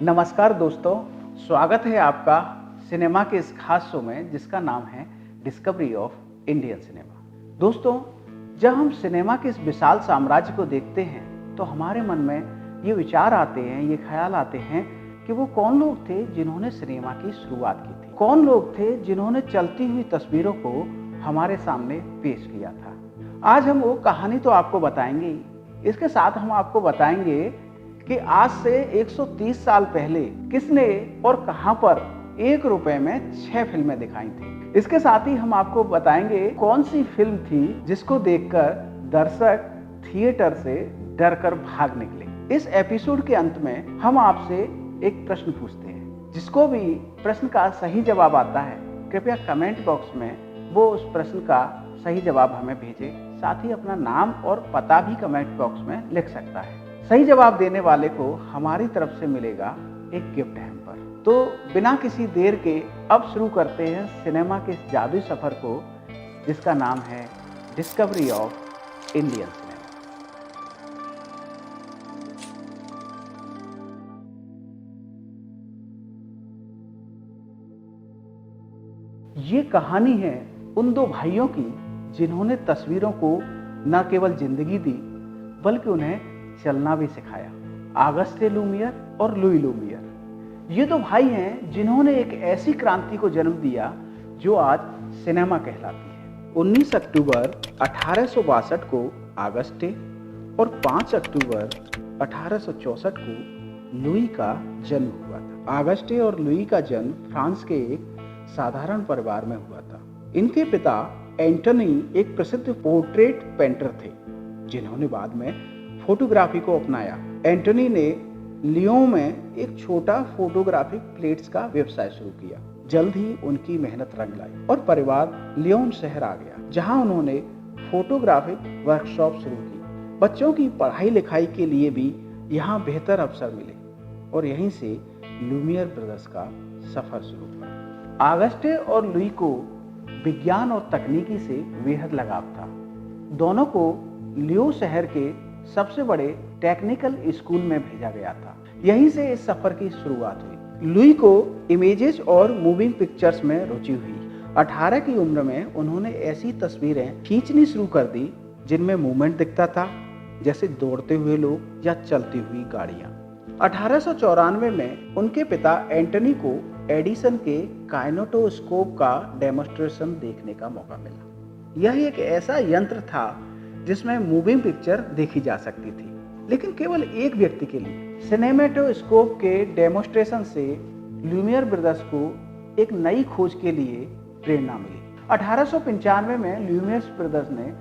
नमस्कार दोस्तों, स्वागत है आपका सिनेमा के इस खास शो में जिसका नाम है डिस्कवरी ऑफ इंडियन सिनेमा। दोस्तों, जब हम सिनेमा के इस विशाल साम्राज्य को देखते हैं तो हमारे मन में ये विचार आते हैं, ये ख्याल आते हैं कि वो कौन लोग थे जिन्होंने सिनेमा की शुरुआत की थी, कौन लोग थे जिन्होंने चलती हुई तस्वीरों को हमारे सामने पेश किया था। आज हम वो कहानी तो आपको बताएंगे, इसके साथ हम आपको बताएंगे कि आज से 130 साल पहले किसने और कहां पर 1 रुपए में 6 फिल्में दिखाई थी। इसके साथ ही हम आपको बताएंगे कौन सी फिल्म थी जिसको देखकर दर्शक थिएटर से डरकर भाग निकले। इस एपिसोड के अंत में हम आपसे एक प्रश्न पूछते हैं, जिसको भी प्रश्न का सही जवाब आता है कृपया कमेंट बॉक्स में वो उस प्रश्न का सही जवाब हमें भेजे। साथ ही अपना नाम और पता भी कमेंट बॉक्स में लिख सकता है। सही जवाब देने वाले को हमारी तरफ से मिलेगा एक गिफ्ट हैम्पर। तो बिना किसी देर के अब शुरू करते हैं सिनेमा के इस जादुई सफर को जिसका नाम है डिस्कवरी ऑफ इंडियन सिनेमा। ये कहानी है उन दो भाइयों की जिन्होंने तस्वीरों को न केवल जिंदगी दी बल्कि उन्हें चलना भी सिखाया। ऑगस्टे लुमियर और लुई लुमियर ये दो भाई हैं जिन्होंने एक ऐसी क्रांति को जन्म दिया जो आज सिनेमा कहलाती है। 19 अक्टूबर 1862 को ऑगस्टे और 5 अक्टूबर 1864 को लुई का जन्म हुआ था। ऑगस्टे और लुई का जन्म फ्रांस के एक साधारण परिवार में हुआ था। इनके पिता एंटनी एक प्रसिद्ध पोर्ट्रेट पेंटर थे जिन्होंने बाद में फोटोग्राफी को अपनाया। एंटनी ने लियोन में एक छोटा फोटोग्राफिक प्लेट्स का व्यवसाय शुरू किया। जल्द ही उनकी मेहनत रंग लाई और परिवार लियोन शहर आ गया, जहां उन्होंने फोटोग्राफिक वर्कशॉप शुरू की। बच्चों की पढ़ाई लिखाई के लिए भी यहां बेहतर अवसर मिले और यहीं से लुमियर ब्रदर्स का सफर शुरू हुआ। ऑगस्टे और लुई को विज्ञान और तकनीकी से बेहद लगाव था। दोनों को लियो शहर के सबसे बड़े टेक्निकल स्कूल में भेजा गया था। यहीं से इस सफर की शुरुआत हुई। लुई को इमेजेस और मूविंग पिक्चर्स में रुचि हुई। 18 की उम्र में उन्होंने ऐसी तस्वीरें खींचनी शुरू कर दी जिनमें मूवमेंट दिखता था, जैसे दौड़ते हुए लोग या चलती हुई गाड़ियां। 1894 में उनके पिता एंटनी को एडिसन के काइनेटोस्कोप का डेमोन्स्ट्रेशन देखने का मौका मिला। यह एक ऐसा यंत्र था जिसमें मूविंग पिक्चर देखी जा सकती थी, लेकिन केवल एक व्यक्ति के लिए। सिनेमेटोस्कोप के डेमोन्स्ट्रेशन से लुमियर ब्रदर्स को एक नई खोज के लिए प्रेरणा मिली। 1895 में लुमियर ब्रदर्स ने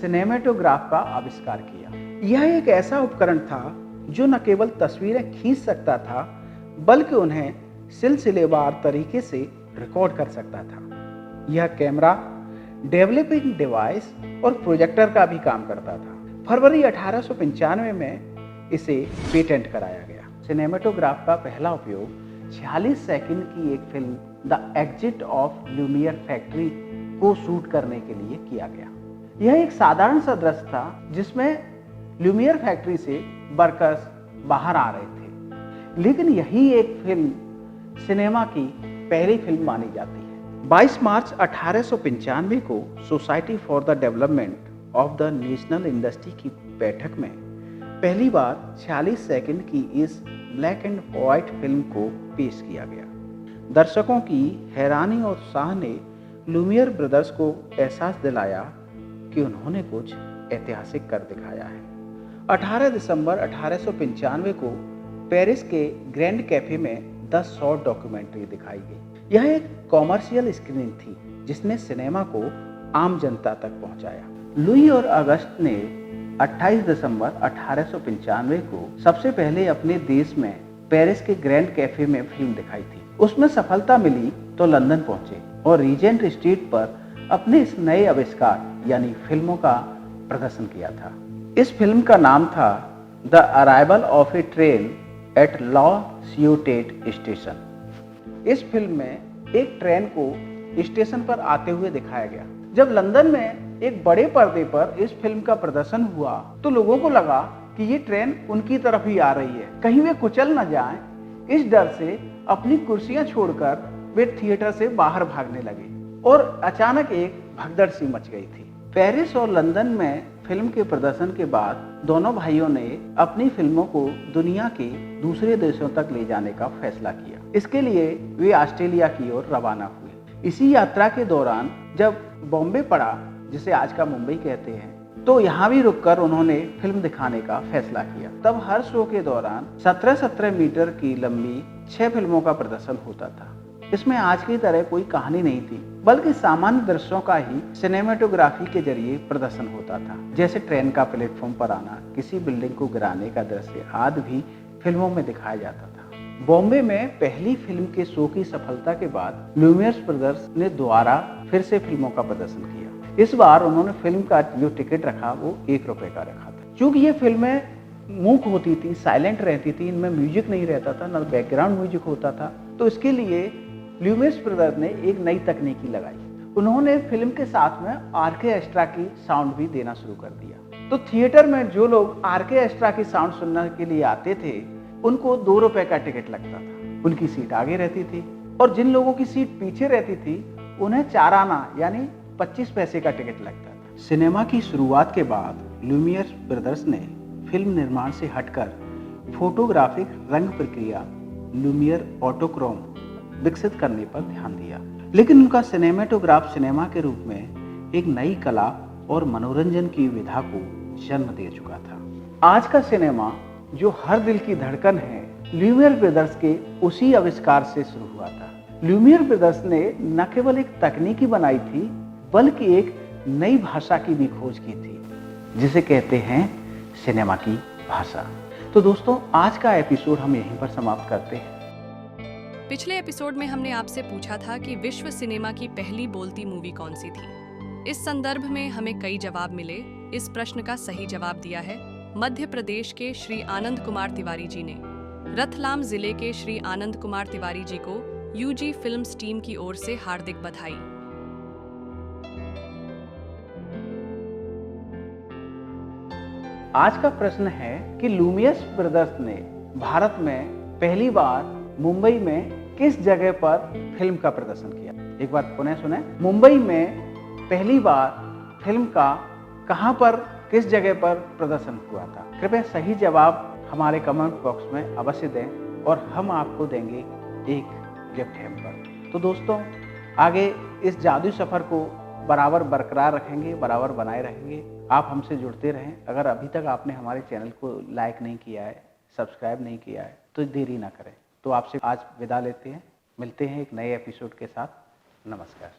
सिनेमेटोग्राफ का आविष्कार किया। यह एक ऐसा उपकरण था जो न केवल तस्वीरें खींच सकता था बल्कि उन्हें सिलसिलेवार तरीके से रिकॉर्ड कर सकता था। यह कैमरा, डेवलपिंग डिवाइस और प्रोजेक्टर का भी काम करता था। फरवरी 1895 में इसे पेटेंट कराया गया। सिनेमेटोग्राफ का पहला उपयोग 46 सेकंड की एक film the exit of Lumière factory को शूट करने के लिए किया गया। यह एक साधारण सा दृश्य था जिसमें लुमियर फैक्ट्री से वर्कर्स बाहर आ रहे थे, लेकिन यही एक फिल्म सिनेमा की पहली फिल्म मानी जाती है। 22 मार्च 1895 को society for the development of the national industry की बैठक में पहली बार 46 सेकंड की इस ब्लैक एंड व्हाइट फिल्म को पेश किया गया। दर्शकों की हैरानी और उत्साह ने लुमियर ब्रदर्स को एहसास दिलाया कि उन्होंने कुछ ऐतिहासिक कर दिखाया है। 18 दिसंबर 1895 को पेरिस के ग्रैंड कैफे में द शॉर्ट डॉक्यूमेंट्री दिखाई गई। यह एक कॉमर्शियल स्क्रीन थी जिसने सिनेमा को आम जनता तक पहुंचाया। लुई और अगस्त ने 28 दिसंबर 1895 को सबसे पहले अपने देश में पेरिस के ग्रैंड कैफे में फिल्म दिखाई थी। उसमें सफलता मिली तो लंदन पहुंचे और रीजेंट स्ट्रीट पर अपने इस नए आविष्कार यानी फिल्मों का प्रदर्शन किया था। इस फिल्म का नाम था the arrival of a train at La Ciotat station. इस फिल्म में एक ट्रेन को स्टेशन पर आते हुए दिखाया गया। जब लंदन में एक बड़े पर्दे पर इस फिल्म का प्रदर्शन हुआ तो लोगों को लगा कि ये ट्रेन उनकी तरफ ही आ रही है, कहीं वे कुचल न जाएं, इस डर से अपनी कुर्सियां छोड़कर वे थिएटर से बाहर भागने लगे और अचानक एक भगदड़ सी मच गई थी। पेरिस और लंदन में फिल्म के प्रदर्शन के बाद दोनों भाइयों ने अपनी फिल्मों को दुनिया के दूसरे देशों तक ले जाने का फैसला किया। इसके लिए वे ऑस्ट्रेलिया की ओर रवाना हुए। इसी यात्रा के दौरान जब बॉम्बे पड़ा, जिसे आज का मुंबई कहते हैं, तो यहाँ भी रुककर उन्होंने फिल्म दिखाने का फैसला किया। तब हर शो के दौरान 17-17 मीटर की लंबी 6 फिल्मों का प्रदर्शन होता था। इसमें आज की तरह कोई कहानी नहीं थी, बल्कि सामान्य दृश्यों का ही सिनेमेटोग्राफी के जरिए प्रदर्शन होता था। जैसे ट्रेन का प्लेटफॉर्म पर आना, किसी बिल्डिंग को गिराने का दृश्य आदि भी फिल्मों में दिखाया जाता था। बॉम्बे में पहली फिल्म के शो की सफलता के बाद ल्यूमियर्स ब्रदर्स ने दोबारा फिर से फिल्मों का प्रदर्शन किया। इस बार उन्होंने फिल्म का जो टिकट रखा वो 1 रुपए का रखा था। चूंकि ये फिल्में मूक होती थी, साइलेंट रहती थी, इनमें म्यूजिक नहीं रहता था, न बैकग्राउंड म्यूजिक होता था, तो इसके लिए ल्यूमियर्स ब्रदर्स ने एक नई तकनीकी लगाई। उन्होंने फिल्म के साथ में आर्केस्ट्रा की साउंड भी देना शुरू कर दिया। तो थिएटर में जो लोग आर्केस्ट्रा की साउंड सुनने के लिए आते थे, उनको 2 रुपए का टिकट लगता था। उनकी सीट आगे रहती थी और जिन लोगों की सीट पीछे रहती थी उन्हें 4 आना यानी 25 पैसे का टिकट लगता था। सिनेमा की शुरुआत के बाद ल्यूमियर्स ब्रदर्स ने फिल्म निर्माण से हटकर फोटोग्राफिक रंग प्रक्रिया ल्यूमियर ऑटोक्रोम विकसित करने पर ध्यान दिया। लेकिन उनका सिनेमेटोग्राफ सिनेमा के रूप में एक नई कला और मनोरंजन की विधा को जन्म दे चुका था। आज का सिनेमा जो हर दिल की धड़कन है, ल्यूमियर ब्रदर्स के उसी आविष्कार से शुरू हुआ था। ल्यूमियर ब्रदर्स ने न केवल एक तकनीकी बनाई थी, बल्कि एक नई भाषा की भी खोज की थी, जिसे कहते हैं सिनेमा की भाषा। तो दोस्तों, आज का एपिसोड हम यहीं पर समाप्त करते हैं। पिछले एपिसोड में हमने आपसे पूछा था कि विश्व सिनेमा की पहली बोलती मूवी कौन सी थी। इस संदर्भ में हमें कई जवाब मिले। इस प्रश्न का सही जवाब दिया है मध्य प्रदेश के श्री आनंद कुमार तिवारी जी ने। रतलाम जिले के श्री आनंद कुमार तिवारी जी को यूजी फिल्म्स टीम की ओर से हार्दिक बधाई। आज का प्रश्न है कि ल्यूमियर्स ब्रदर्स ने भारत में पहली बार मुंबई में किस जगह पर फिल्म का प्रदर्शन किया। एक बार पुनः सुने, मुंबई में पहली बार फिल्म का कहां पर, किस जगह पर प्रदर्शन हुआ था। कृपया सही जवाब हमारे कमेंट बॉक्स में अवश्य दें और हम आपको देंगे एक गिफ्ट हैम्पर। तो दोस्तों, आगे इस जादुई सफर को बराबर बरकरार रखेंगे, बराबर बनाए रहेंगे। आप हमसे जुड़ते रहें। अगर अभी तक आपने हमारे चैनल को लाइक नहीं किया है, सब्सक्राइब नहीं किया है, तो देरी ना करें। तो आपसे आज विदा लेते हैं, मिलते हैं एक नए एपिसोड के साथ। नमस्कार।